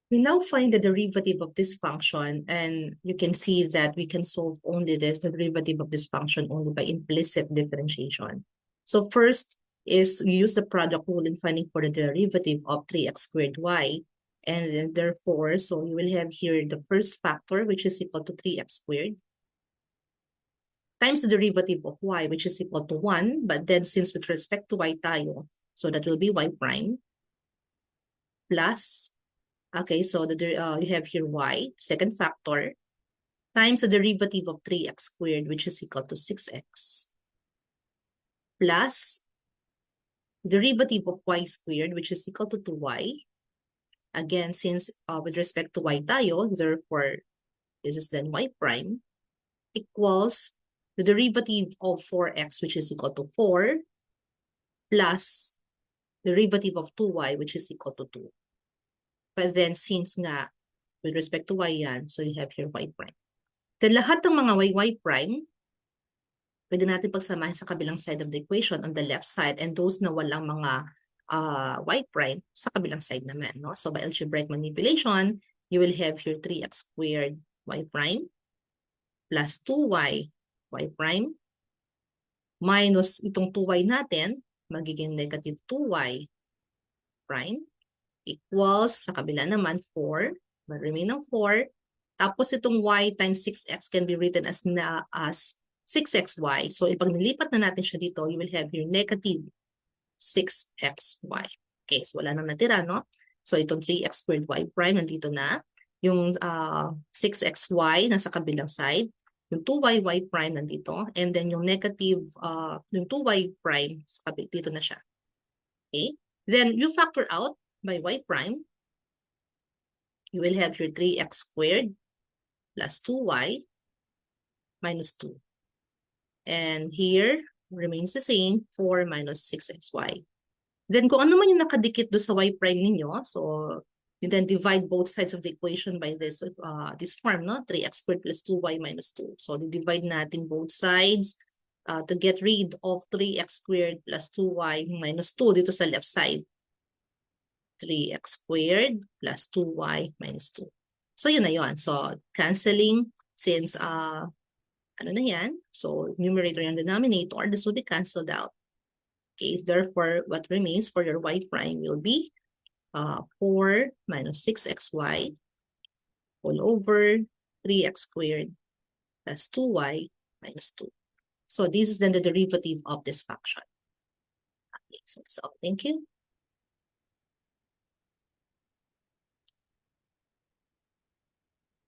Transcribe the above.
We now find the derivative of this function, and you can see that we can solve only this, the derivative of this function, only by implicit differentiation. So first is we use the product rule in finding for the derivative of 3x squared y. And then therefore, so you will have here the first factor, which is equal to 3x squared, times the derivative of y, which is equal to 1. But then since with respect to y tayo, so that will be y prime, plus, okay, so you have here y, second factor, times the derivative of 3x squared, which is equal to 6x, plus derivative of y squared, which is equal to 2y. Again, since with respect to y tayo, therefore, this is then y prime, equals the derivative of 4x, which is equal to 4, plus derivative of 2y, which is equal to 2. But then, since nga, with respect to y yan, so you have here y prime. Then lahat ng mga y prime, pwede natin pagsamahin sa kabilang side of the equation on the left side, and those na walang mga y prime sa kabilang side naman. No? So by algebraic manipulation, you will have here 3x squared y prime plus 2y y prime minus itong 2y natin, magiging negative 2y prime equals, sa kabila naman, 4. Mag-remain ng 4. Tapos itong y times 6x can be written as 6xy. So pag nilipat na natin siya dito, you will have here negative 6xy. Okay, so wala nang natira, no? So itong 3x squared y prime nandito na. Yung 6xy nasa kabilang side. Yung 2y y prime nandito. And then yung negative, yung 2y prime dito na siya. Okay? Then you factor out by y prime. You will have your 3x squared plus 2y minus 2. And here, remains the same, 4 minus 6xy. Then kung ano man yung nakadikit doon sa y prime ninyo, so you then divide both sides of the equation by this form, no? 3x squared plus 2y minus 2. So divide natin both sides to get rid of 3x squared plus 2y minus 2 dito sa left side. 3x squared plus 2y minus 2. So yun na yun. So canceling, since ano na yan? So numerator and denominator, this will be canceled out. Okay, therefore, what remains for your y prime will be 4 minus 6xy all over 3x squared plus 2y minus 2. So this is then the derivative of this function. Okay, so that's all. Thank you.